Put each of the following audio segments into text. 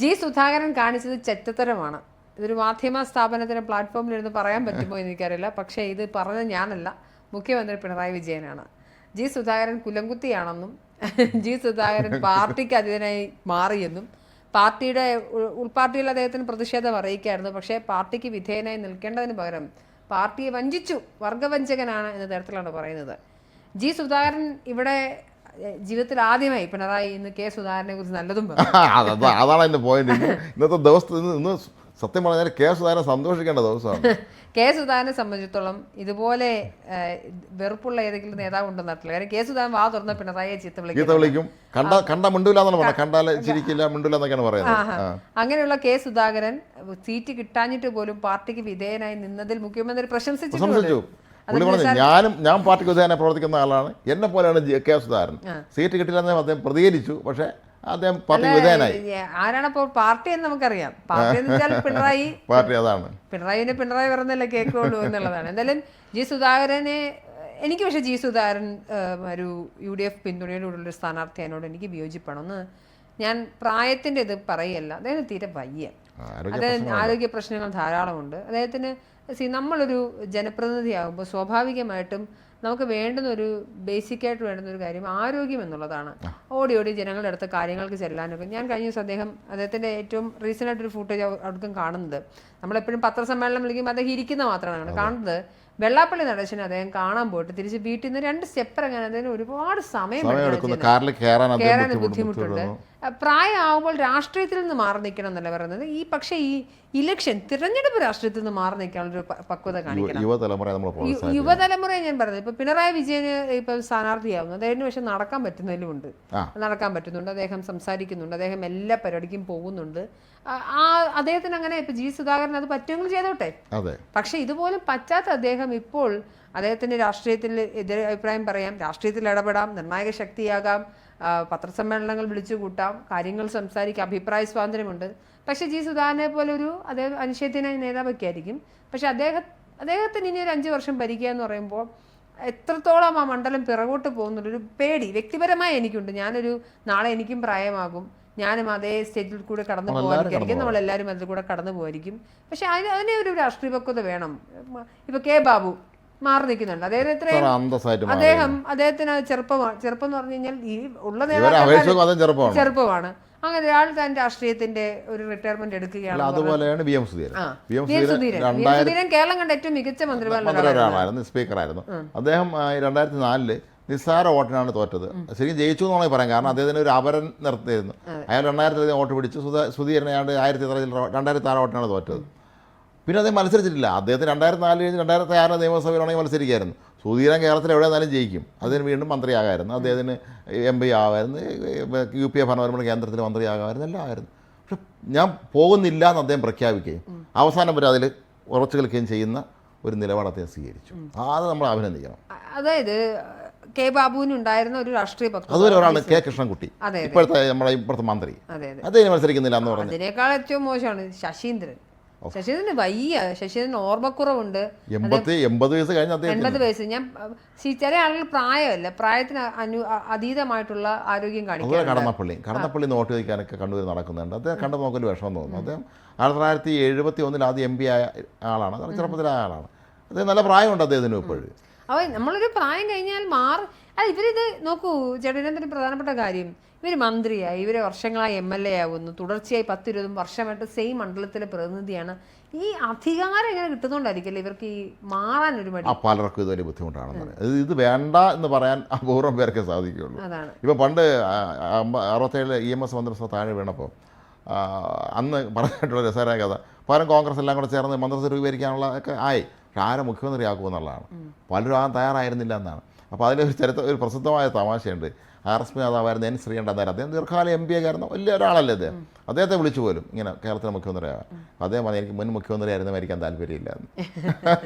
G Sudhakaran കാണിച്ചത് ചെറ്റത്തരമാണ്. ഇതൊരു മാധ്യമ സ്ഥാപനത്തിന് പ്ലാറ്റ്ഫോമിലിരുന്ന് പറയാൻ പറ്റുമോ എനിക്കറിയില്ല. പക്ഷേ ഇത് പറഞ്ഞത് ഞാനല്ല, മുഖ്യമന്ത്രി പിണറായി വിജയനാണ്. ജി സുധാകരൻ കുലംകുത്തിയാണെന്നും ജി സുധാകരൻ പാർട്ടിക്ക് അതീതനായി മാറിയെന്നും പാർട്ടിയുടെ ഉൾപാർട്ടിയിൽ അദ്ദേഹത്തിന് പ്രതിഷേധം അറിയിക്കായിരുന്നു. പക്ഷേ പാർട്ടിക്ക് വിധേയനായി നിൽക്കേണ്ടതിന് പകരം പാർട്ടിയെ വഞ്ചിച്ചു, വർഗവഞ്ചകനാണ് എന്ന തരത്തിലാണ് പറയുന്നത്. ജി സുധാകരൻ ഇവിടെ ജീവിതത്തിൽ ആദ്യമായി പിണറായി ഇന്ന് കെ സുധാകരനെ കുറിച്ച് നല്ലതും അതാണ് എൻ്റെ പോയിന്റ്. ഇന്നത്തെ ദിവസത്തിൽ ഇന്ന് സത്യം പറഞ്ഞാൽ കെ സുധാകരൻ സന്തോഷിക്കേണ്ട ദിവസമാണ്. കെ സുധാകരനെ സംബന്ധിച്ചിടത്തോളം ഇതുപോലെ വെറുപ്പുള്ള ഏതെങ്കിലും നേതാവ് ഉണ്ടെന്ന് നടത്തില്ല. കാര്യം കെ സുധാകരൻ വാ തുറന്ന പിണറായിയെ ചീത്ത വിളിക്കും. കണ്ട മിണ്ടൂല എന്നാണ് പറയുന്നത്, കണ്ടാൽ ചിരിക്കില്ല മിണ്ടൂല എന്നൊക്കെയാണ് പറയുന്നത്. അങ്ങനെയുള്ള കെ സുധാകരൻ സീറ്റ് കിട്ടാഞ്ഞിട്ട് പോലും പാർട്ടിക്ക് വിധേയനായി നിന്നതിൽ മുഖ്യമന്ത്രി പ്രശംസിച്ചു. ഞാൻ പാർട്ടിക്ക് വിധേയനായി പ്രവർത്തിക്കുന്ന ആളാണ്, എന്നെ പോലെയാണ് കെ സുധാകരൻ. സീറ്റ് കിട്ടില്ലെന്ന് അദ്ദേഹം പ്രതികരിച്ചു, പക്ഷേ അദ്ദേഹം പാർട്ടിക്ക് വിധേയനായി. ആരാണപ്പോൾ പാർട്ടി എന്ന് നമുക്കറിയാം. പാർട്ടി എന്ന് വെച്ചാൽ പിണറായി, പാർട്ടി അതാണ്. പിണറായിനെ പിണറായി പറഞ്ഞല്ലേ കേൾക്കുള്ളൂ എന്നുള്ളതാണ്. എന്തായാലും ജി സുധാകരനെ എനിക്ക്, പക്ഷേ ജി സുധാകരൻ ഒരു UDF പിന്തുണയോടുള്ളൊരു സ്ഥാനാർത്ഥി അതിനോട് എനിക്ക് വിയോജിപ്പാണ്. ഒന്ന്, ഞാൻ പ്രായത്തിൻ്റെ ഇത് പറയല്ല, അദ്ദേഹത്തിന് തീരെ വയ്യ. അദ്ദേഹം ആരോഗ്യ പ്രശ്നങ്ങൾ ധാരാളമുണ്ട് അദ്ദേഹത്തിന്. നമ്മളൊരു ജനപ്രതിനിധിയാകുമ്പോൾ സ്വാഭാവികമായിട്ടും നമുക്ക് വേണ്ടുന്നൊരു ബേസിക്കായിട്ട് വേണ്ടുന്നൊരു കാര്യം ആരോഗ്യം എന്നുള്ളതാണ്. ഓടി ഓടി ജനങ്ങളുടെ അടുത്ത് കാര്യങ്ങൾക്ക് ചെല്ലാനൊക്കെ. ഞാൻ കഴിഞ്ഞ ദിവസം അദ്ദേഹത്തിൻ്റെ ഏറ്റവും റീസെൻ്റ് ആയിട്ടൊരു ഫുട്ടേജ് അവർക്കും കാണുന്നത്, നമ്മളെപ്പോഴും പത്രസമ്മേളനം വിളിക്കുമ്പോൾ അദ്ദേഹം ഇരിക്കുന്ന മാത്രമാണ് കാണുന്നത്. വെള്ളാപ്പള്ളി നടേശനെ അദ്ദേഹം കാണാൻ പോയിട്ട് തിരിച്ച് വീട്ടിൽ നിന്ന് 2 സ്റ്റെപ്പ് ഇറങ്ങാൻ അദ്ദേഹം ഒരുപാട് സമയം കയറാൻ ബുദ്ധിമുട്ടുണ്ട്. പ്രായമാകുമ്പോൾ രാഷ്ട്രീയത്തിൽ നിന്ന് മാറി നിൽക്കണം എന്നല്ല പറയുന്നത്. പക്ഷേ ഈ ഇലക്ഷൻ തിരഞ്ഞെടുപ്പ് രാഷ്ട്രീയത്തിൽ നിന്ന് മാറി നിൽക്കാനുള്ളൊരു പക്വത കാണിക്കണം യുവതലമുറയെ. ഞാൻ പറഞ്ഞത് ഇപ്പൊ പിണറായി വിജയന് ഇപ്പൊ സ്ഥാനാർത്ഥിയാവുന്നു, അദ്ദേഹത്തിന് പക്ഷെ നടക്കാൻ പറ്റുന്നുണ്ട്. അദ്ദേഹം സംസാരിക്കുന്നുണ്ട്, അദ്ദേഹം എല്ലാ പരിപാടിക്കും പോകുന്നുണ്ട്. അദ്ദേഹത്തിന് അങ്ങനെ ഇപ്പൊ ജി സുധാകരൻ അത് പറ്റുമെങ്കിൽ ചെയ്തോട്ടെ. പക്ഷെ ഇതുപോലും പറ്റാത്ത അദ്ദേഹം ഇപ്പോൾ അദ്ദേഹത്തിന്റെ രാഷ്ട്രീയത്തിൽ എതിരഭിപ്രായം പറയാം, രാഷ്ട്രീയത്തിൽ ഇടപെടാം, നിർണായക ശക്തിയാകാം, പത്രസമ്മേളനങ്ങൾ വിളിച്ചു കൂട്ടാം, കാര്യങ്ങൾ സംസാരിക്കാം, അഭിപ്രായ സ്വാതന്ത്ര്യമുണ്ട്. പക്ഷേ ജി സുധാകരനെ പോലെ ഒരു അദ്ദേഹം അനിശ്ചിതനായ നേതാവൊക്കെ ആയിരിക്കും. പക്ഷെ അദ്ദേഹത്തിന് ഇനി ഒരു 5 വർഷം ഭരിക്കുക എന്ന് പറയുമ്പോൾ എത്രത്തോളം ആ മണ്ഡലം പിറകോട്ട് പോകുന്നുള്ളൊരു പേടി വ്യക്തിപരമായി എനിക്കുണ്ട്. നാളെ എനിക്കും പ്രായമാകും, ഞാനും അതേ സ്റ്റേറ്റിൽ കൂടെ കടന്നു പോകാതിരിക്കും, നമ്മളെല്ലാവരും അതിൽ കൂടെ കടന്നു പോകാതിരിക്കും. പക്ഷെ അതിനെ ഒരു രാഷ്ട്രീയ പക്വത വേണം. ഇപ്പൊ കെ ബാബു മാറി നിൽക്കുന്നുണ്ട്. അദ്ദേഹത്തിന് ചെറുപ്പം എന്ന് പറഞ്ഞു കഴിഞ്ഞാൽ ഈ ഉള്ള നേതാക്കൾ ചെറുപ്പമാണ്. അങ്ങനെ ഒരാൾ തന്റെ രാഷ്ട്രീയത്തിന്റെ ഒരു റിട്ടയർമെന്റ് എടുക്കുകയാണ്. അതുപോലെയാണ് സുധീരൻ കേരളം കണ്ട ഏറ്റവും മികച്ച മന്ത്രിമാരായിരുന്നു, സ്പീക്കറായിരുന്നു അദ്ദേഹം. 2004 നിസ്സാര വോട്ടിനാണ് തോറ്റത്. ശരിക്കും ജയിച്ചു എന്നാണ് പറയാം, കാരണം അദ്ദേഹത്തിന് ഒരു അപരൻ നിർത്തിയിരുന്നു. അയാൾ 2000 വോട്ട് പിടിച്ചു. സുധീരനെ 2006 വോട്ടിനാണ് തോറ്റത്. പിന്നെ അദ്ദേഹം മത്സരിച്ചിട്ടില്ല. അദ്ദേഹത്തിന് 2004 കഴിഞ്ഞ് 2006 നിയമസഭയിലാണെങ്കിൽ മത്സരിക്കായിരുന്നു. സുധീരൻ കേരളത്തിൽ എവിടെ നിന്നാലും ജയിക്കും. അതിന് വീണ്ടും മന്ത്രിയാകാമായിരുന്നു, അദ്ദേഹത്തിന് MP ആകാമായിരുന്നു, UP ഭരണപരമായ കേന്ദ്രത്തിൽ മന്ത്രിയാകാമായിരുന്നു, എല്ലാം ആയിരുന്നു. പക്ഷെ ഞാൻ പോകുന്നില്ല എന്ന് അദ്ദേഹം പ്രഖ്യാപിക്കുകയും അവസാനം വരെ അതിൽ ഉറച്ചു നിൽക്കുകയും ചെയ്യുന്ന ഒരു നിലപാട് അദ്ദേഹം സ്വീകരിച്ചു. അത് നമ്മൾ അഭിനന്ദിക്കണം. അതായത് കെ ബാബുവിനുണ്ടായിരുന്ന ഒരു രാഷ്ട്രീയ പക്വത, അതുപോലെ ഒരാളാണ് കെ കൃഷ്ണൻകുട്ടി, ഇപ്പോഴത്തെ മന്ത്രി. അദ്ദേഹം മത്സരിക്കുന്നില്ല എന്ന് പറഞ്ഞു. അതിനേക്കാൾ ഏറ്റവും മോശമാണ് ശശീന്ദ്രൻ. ശശീന്ദ്രൻ ഓർമ്മക്കുറവുണ്ട്. 80 വയസ്സ് കഴിഞ്ഞ 80 വയസ്സ്. ഞാൻ ചില ആളുകൾ പ്രായമല്ല, പ്രായത്തിന് അതീതമായിട്ടുള്ള ആരോഗ്യം കാണിക്കും. കടന്നപ്പള്ളി നോട്ട് ചോദിക്കാനൊക്കെ കണ്ണൂർ നടക്കുന്നുണ്ട്. അദ്ദേഹം കണ്ടു നോക്കൽ വിഷമം തോന്നുന്നു. അദ്ദേഹം 1971 ആദ്യം MP ആയ ആളാണ്, ചെറുപ്പത്തിലായ ആളാണ്. അദ്ദേഹം നല്ല പ്രായമുണ്ട് അദ്ദേഹത്തിന് ഇപ്പോഴും. നമ്മളൊരു പ്രായം കഴിഞ്ഞാൽ ഇവരിത് നോക്കൂ ചേട്ടൻ്റെ പ്രധാനപ്പെട്ട കാര്യം, ഇവർ മന്ത്രിയായി, ഇവർ വർഷങ്ങളായി MLA ആവുന്നു, തുടർച്ചയായി 10-20 വർഷമായിട്ട് സെയിം മണ്ഡലത്തിലെ പ്രതിനിധിയാണ്. ഈ അധികാരം എങ്ങനെ കിട്ടുന്നതുകൊണ്ടായിരിക്കില്ല ഇവർക്ക് ഈ മാറാനൊരു മടി. പലർക്കും ഇതൊരു ബുദ്ധിമുട്ടാണെന്ന്. ഇത് വേണ്ട എന്ന് പറയാൻ അപൂർവം പേർക്കേ സാധിക്കുകയുള്ളൂ. ഇപ്പോൾ പണ്ട് 67 EMS മന്ത്രിസഭ താഴെ വീണപ്പോൾ അന്ന് പറഞ്ഞിട്ടുള്ള രസകരമായ കഥ, പകരം കോൺഗ്രസ് എല്ലാം കൂടെ ചേർന്ന് മന്ത്രിസഭ രൂപീകരിക്കാനുള്ള ഒക്കെ ആയി. പക്ഷെ ആരെ മുഖ്യമന്ത്രിയാക്കുമെന്നുള്ളതാണ്. പലരും ആകാൻ തയ്യാറായിരുന്നില്ല എന്നാണ്. അപ്പോൾ അതിലൊരു ഒരു പ്രസിദ്ധമായ തമാശയുണ്ട്. RSP നേതാവായിരുന്ന N. ശ്രീകണ്ഠൻ, അദ്ദേഹം ദീർഘകാലം MP ആയിരുന്നു, വലിയ ഒരാളല്ലേ അദ്ദേഹം. അദ്ദേഹത്തെ വിളിച്ചു പോലും ഇങ്ങനെ കേരളത്തിലെ മുഖ്യമന്ത്രിയാകാൻ. അദ്ദേഹം പറഞ്ഞു എനിക്ക് മുൻ മുഖ്യമന്ത്രിയായിരുന്നു മരിക്കാൻ താല്പര്യമില്ല എന്ന്.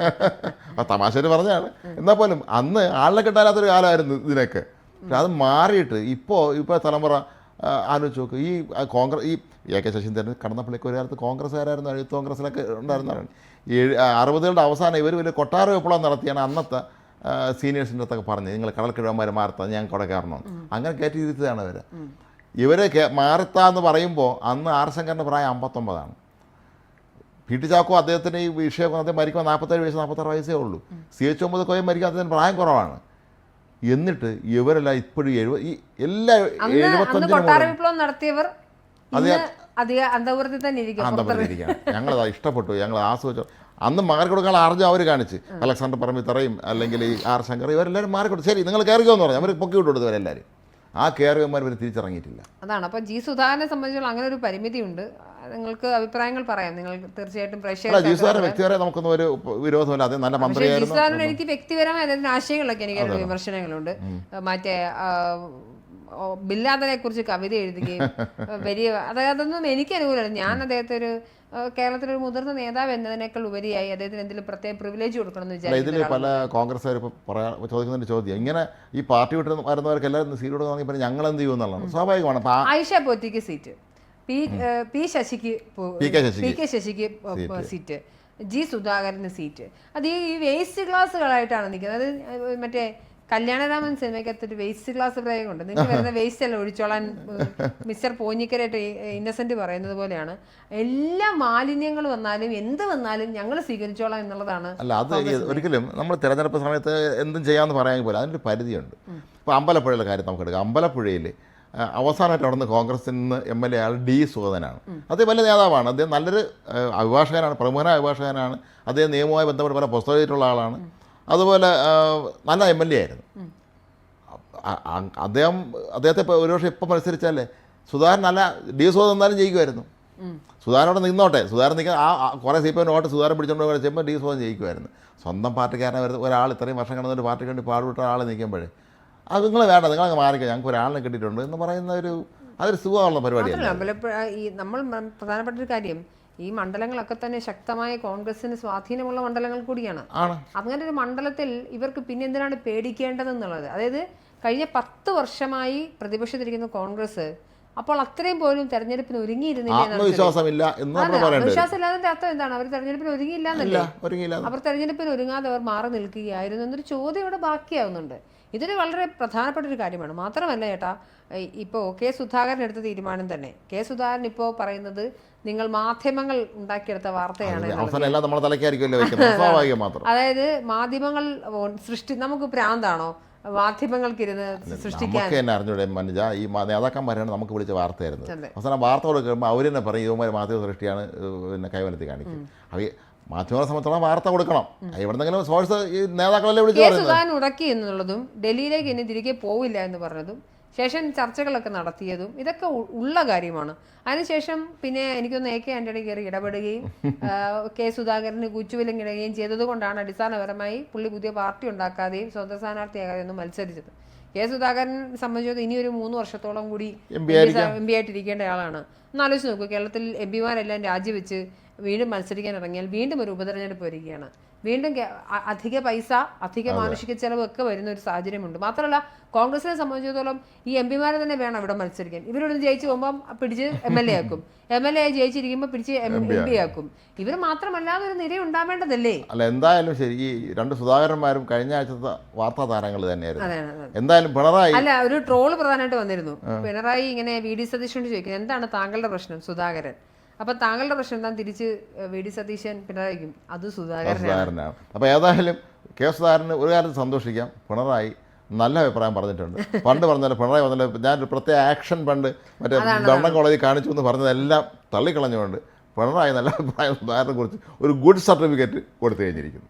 ആ തമാശയിൽ പറഞ്ഞാണ്. എന്നാൽ പോലും അന്ന് ആളിനെ കിട്ടാനാത്തൊരു കാലമായിരുന്നു ഇതിനൊക്കെ. പക്ഷെ അത് മാറിയിട്ട് ഇപ്പോൾ തലമുറ ആലോചിച്ച് നോക്കും. ഈ AK ശശീന്ദ്രൻ കടന്നപ്പള്ളിക്ക് ഒരു കാലത്ത് കോൺഗ്രസ്സുകാരായിരുന്നു, യൂത്ത് കോൺഗ്രസ്സിലൊക്കെ ഉണ്ടായിരുന്നതാണ്. 60കളുടെ അവസാനം ഇവർ വലിയ കൊട്ടാര വിപ്ലവം നടത്തിയാണ് അന്നത്തെ സീനിയേഴ്സിൻ്റെ അടുത്തൊക്കെ പറഞ്ഞ് നിങ്ങൾ കടൽക്കിഴവന്മാരെ മാർത്താൻ ഞങ്ങൾക്ക് അവിടെ കയറണം, അങ്ങനെ കയറ്റി ഇരുത്തതാണ് അവർ. ഇവർ മാറത്താന്ന് പറയുമ്പോൾ അന്ന് ആർ ശങ്കറിൻ്റെ പ്രായം 59. പി ടി ചാക്കോ അദ്ദേഹത്തിന് ഈ വിഷയം അദ്ദേഹം മരിക്കുമ്പോൾ 47 വയസ്സ് 46 വയസ്സേ ഉള്ളൂ. CH മുഹമ്മദ് കോയ മരിക്കാൻ അദ്ദേഹത്തിന് പ്രായം കുറവാണ്. എന്നിട്ട് ഇവരെല്ലാം ഇപ്പോഴും ഈ എല്ലാ 75 വിപ്ലവം നടത്തിയവർ അന്തപുരത്തിരിക്കുകയാണ്. ഞങ്ങളത് ഇഷ്ടപ്പെട്ടു, ഞങ്ങൾ ആസ്വദിച്ചു. അന്ന് മാറിക്കൊടുക്കാൻ ആർജം അവർ കാണിച്ച് അലക്സാണ്ടർ പറമ്പിത്തറയും അല്ലെങ്കിൽ ഈ ആർ ശങ്കർ ഇവരെല്ലാവരും മാറിക്കൊടുത്തു. ശരി നിങ്ങൾ കയറിക്കോ എന്ന് പറഞ്ഞു. അവർ പൊക്കി വിട്ടു ഇവരെല്ലാവരും. ആ കയറിയവന്മാർ ഇവർ തിരിച്ചിറങ്ങിയിട്ടില്ല. അതാണ്. അപ്പോൾ ജി സുധാകരനെ സംബന്ധിച്ചുള്ള അങ്ങനെ ഒരു പരിമിതിയുണ്ട്. നിങ്ങൾക്ക് അഭിപ്രായങ്ങൾ പറയാം. നിങ്ങൾ തീർച്ചയായിട്ടും ജി സുധാകരൻ വ്യക്തിപരമായി നമുക്കൊന്നും ഒരു വിരോധമില്ല. അത് നല്ല മന്ത്രിയായിരുന്നു. ജി സുധാകരൻ എനിക്ക് വ്യക്തിപരമായ അതിൻ്റെ ആശയങ്ങളൊക്കെ എനിക്ക് വിമർശനങ്ങളുണ്ട്. മറ്റേ ബില്ലാദനെ കുറിച്ച് കവിത എഴുതുകയും വലിയ അതൊന്നും എനിക്ക് അനുകൂലമല്ല. ഞാൻ അദ്ദേഹത്തെ ഒരു കേരളത്തിലൊരു മുതിർന്ന നേതാവ് എന്നതിനേക്കാൾ ഉപരിയായി അദ്ദേഹത്തിന് എന്തെങ്കിലും പ്രത്യേക പ്രിവിലേജ് കൊടുക്കണമെന്ന് വിചാരിച്ചു. ഇതിൽ പല കോൺഗ്രസ്സുകാർ ഇപ്പോൾ ചോദിക്കുന്നതിൻ്റെ ചോദ്യം ഇങ്ങനെ ഈ പാർട്ടി വിട്ട് വരുന്നവർക്ക് എല്ലാവരും സീറ്റ് കൊടുക്കണമെങ്കിൽ പിന്നെ ഞങ്ങൾ എന്ത് ചെയ്യുമെന്നുള്ളതാണ് സ്വാഭാവികമാണ്. ആയിഷ പോറ്റിക്ക് സീറ്റ്, പി ശശിക്ക് സീറ്റ്, ജി സുധാകരന് സീറ്റ്. അത് ഈ വേസ്റ്റ് ക്ലാസ്സുകളായിട്ടാണ് നിൽക്കുന്നത്. അത് മറ്റേ കല്യാണരാമൻ സിനിമയ്ക്കകത്തൊരു വേസ്റ്റ് ക്ലാസ് പ്രയോഗമുണ്ട്. നിങ്ങൾക്ക് വരുന്ന വേസ്റ്റ് അല്ല ഒഴിച്ചോളാൻ മിസ്റ്റർ പോഞ്ഞിക്കരായിട്ട് ഇന്നസെന്റ് പറയുന്നത് പോലെയാണ്. എല്ലാ മാലിന്യങ്ങൾ വന്നാലും എന്ത് വന്നാലും ഞങ്ങൾ സ്വീകരിച്ചോളാം എന്നുള്ളതാണ്. അല്ല, അത് ഒരിക്കലും നമ്മൾ തിരഞ്ഞെടുപ്പ് സമയത്ത് എന്തും ചെയ്യാമെന്ന് പറയാൻ പോലെ അതിനൊരു പരിധിയുണ്ട്. ഇപ്പോൾ അമ്പലപ്പുഴയിലെ കാര്യം നമുക്ക് എടുക്കാം. അമ്പലപ്പുഴയിൽ അവസാനമായിട്ട് അവിടെ നിന്ന് കോൺഗ്രസിൽ നിന്ന് MLA ആൾ D സുഗതനാണ്. അദ്ദേഹം വലിയ നേതാവാണ്. അദ്ദേഹം നല്ലൊരു അഭിഭാഷകനാണ്, പ്രമുഖനായ അഭിഭാഷകനാണ്. അദ്ദേഹം നിയമവുമായി ബന്ധപ്പെട്ട് പല പുസ്തകം എഴുതിയിട്ടുള്ള ആളാണ്. അതുപോലെ നല്ല MLA ആയിരുന്നു അദ്ദേഹത്തെ ഇപ്പോൾ ഒരു വർഷം ഇപ്പം മത്സരിച്ചാലേ സുധാകരൻ നല്ല D സുഗതൻ എന്നാലും ജയിക്കുമായിരുന്നു. സുധാകരനോട് നിന്നോട്ടെ, സുധാകരൻ നിൽക്കാൻ കുറേ CPM വോട്ട് സുധാകരൻ പിടിച്ചുകൊണ്ട് വെച്ചപ്പോൾ D സുഗതൻ ജയിക്കുമായിരുന്നു. സ്വന്തം പാർട്ടിക്കാരനെ വരുന്ന ഒരാൾ ഇത്രയും വർഷം കിടന്നൊരു പാർട്ടിക്ക് വേണ്ടി പാടുവിട്ട ആൾ നിൽക്കുമ്പോഴേ അത് നിങ്ങൾ വേണ്ട, നിങ്ങളങ്ങ് മാറിക്കുക, ഞങ്ങൾക്ക് ഒരാളിനെ കിട്ടിയിട്ടുണ്ട് എന്ന് പറയുന്ന അതൊരു സുഖമുള്ള പരിപാടിയാണ്. ഈ നമ്മൾ പ്രധാനപ്പെട്ട ഒരു കാര്യം, ഈ മണ്ഡലങ്ങളൊക്കെ തന്നെ ശക്തമായ കോൺഗ്രസിന് സ്വാധീനമുള്ള മണ്ഡലങ്ങൾ കൂടിയാണ്. അങ്ങനെ ഒരു മണ്ഡലത്തിൽ ഇവർക്ക് പിന്നെ എന്തിനാണ് പേടിക്കേണ്ടതെന്നുള്ളത്. അതായത് കഴിഞ്ഞ 10 വർഷമായി പ്രതിപക്ഷത്തിരിക്കുന്ന കോൺഗ്രസ് അപ്പോൾ അത്രയും പോലും തെരഞ്ഞെടുപ്പിന് ഒരുങ്ങിയിരുന്നില്ല. വിശ്വാസമില്ലാതിന്റെ അർത്ഥം എന്താണ്? അവർ തെരഞ്ഞെടുപ്പിന് ഒരുങ്ങിയില്ല എന്നല്ലേ? അവർ തെരഞ്ഞെടുപ്പിന് ഒരുങ്ങാതെ അവർ മാറി നിൽക്കുകയായിരുന്നു എന്നൊരു ചോദ്യം ഇവിടെ ബാക്കിയാവുന്നുണ്ട്. ഇതൊരു വളരെ പ്രധാനപ്പെട്ട ഒരു കാര്യമാണ്. മാത്രമല്ല ചേട്ടാ, ഇപ്പോൾ കെ സുധാകരൻ എടുത്ത തീരുമാനം തന്നെ, കെ സുധാകരൻ ഇപ്പോൾ പറയുന്നത് നിങ്ങൾ മാധ്യമങ്ങൾ ഉണ്ടാക്കിയെടുത്ത വാർത്തയാണ്. അതായത് മാധ്യമങ്ങൾ നമുക്ക് ഭ്രാന്താണോ മാധ്യമങ്ങൾക്കിരുന്ന് സൃഷ്ടിക്കാൻ? ഈ നേതാക്കന്മാരാണ് നമുക്ക് വിളിച്ച വാർത്തയായിരുന്നു. അവസാനം വാർത്ത കൊടുക്കുമ്പോൾ അവർ തന്നെ പറയും ഇവന്മാർ മാധ്യമ സൃഷ്ടിയാണ് പിന്നെ കൈവലത്തി കാണിക്കും. മാധ്യമങ്ങളെ സംബന്ധിച്ചോളം വാർത്ത കൊടുക്കണം. എവിടെന്നെങ്കിലും സോഴ്സ് ഈ നേതാക്കളെല്ലാം വിളിച്ചു സുധാകരൻ ഉടക്കി എന്നുള്ളതും ഡൽഹിയിലേക്ക് ഇനി തിരികെ പോവില്ല എന്ന് പറഞ്ഞതും ശേഷം ചർച്ചകളൊക്കെ നടത്തിയതും ഇതൊക്കെ ഉള്ള കാര്യമാണ്. അതിനുശേഷം പിന്നെ എനിക്കൊന്ന് AK ആന്റണി കയറി ഇടപെടുകയും കെ സുധാകരന് കൂച്ചുവിലങ്ങിടുകയും ചെയ്തതുകൊണ്ടാണ് അടിസ്ഥാനപരമായി പുള്ളി പുതിയ പാർട്ടി ഉണ്ടാക്കാതെയും സ്വതന്ത്ര സ്ഥാനാർത്ഥിയാകാതെയൊന്നും മത്സരിച്ചത്. കെ സുധാകരൻ സംബന്ധിച്ചത് ഇനി ഒരു 3 വർഷത്തോളം കൂടി MP ആയിട്ടിരിക്കേണ്ട ആളാണ്. ഒന്നാലോചിച്ച് നോക്കൂ, കേരളത്തിൽ MP-മാരെല്ലാം രാജിവെച്ച് വീണ്ടും മത്സരിക്കാൻ ഇറങ്ങിയാൽ വീണ്ടും ഒരു ഉപതെരഞ്ഞെടുപ്പ് വരികയാണ്. വീണ്ടും അധിക പൈസ, അധിക മാനുഷിക ചെലവൊക്കെ വരുന്ന ഒരു സാഹചര്യമുണ്ട്. മാത്രമല്ല കോൺഗ്രസിനെ സംബന്ധിച്ചിടത്തോളം ഈ MP-മാരെ തന്നെ വേണം ഇവിടെ മത്സരിക്കാൻ. ഇവരോട് ജയിച്ചു പോകുമ്പോൾ പിടിച്ച് MLA ആക്കും, MLA ആയി ജയിച്ചിരിക്കുമ്പോൾ പിടിച്ച് MP ആക്കും. ഇവർ മാത്രമല്ലാതെ ഒരു നിര ഉണ്ടാവേണ്ടതല്ലേ? അല്ല, എന്തായാലും ശരി, ഈ 2 സുധാകരന്മാരും കഴിഞ്ഞ ആഴ്ചത്തെ വാർത്താ താരങ്ങൾ തന്നെയായിരുന്നു. എന്തായാലും പിണറായി അല്ല, ഒരു ട്രോള് പ്രധാനമായിട്ട് വന്നിരുന്നു. പിണറായി ഇങ്ങനെ VD സതീശനോട് ചോദിക്കുന്നത് എന്താണ് താങ്കളുടെ പ്രശ്നം സുധാകരൻ, അപ്പൊ താങ്കളുടെ പ്രശ്നം എന്താ? തിരിച്ച് VD സതീശൻ പിണറായിക്കും അത് സുധാകരനാണ്. അപ്പോൾ ഏതായാലും കെ സുധാകരന് ഒരു കാലത്ത് സന്തോഷിക്കാം. പിണറായി നല്ല അഭിപ്രായം പറഞ്ഞിട്ടുണ്ട്. പണ്ട് പറഞ്ഞാലും പിണറായി വന്നല്ലോ, ഞാനൊരു പ്രത്യേക ആക്ഷൻ പണ്ട് മറ്റേ ഗവൺമെൻറ് കോളേജിൽ കാണിച്ചു എന്ന് പറഞ്ഞതെല്ലാം തള്ളിക്കളഞ്ഞുകൊണ്ട് പിണറായി നല്ല അഭിപ്രായം സുധാകരനെ കുറിച്ച് ഒരു ഗുഡ് സർട്ടിഫിക്കറ്റ് കൊടുത്തു കഴിഞ്ഞിരിക്കുന്നു.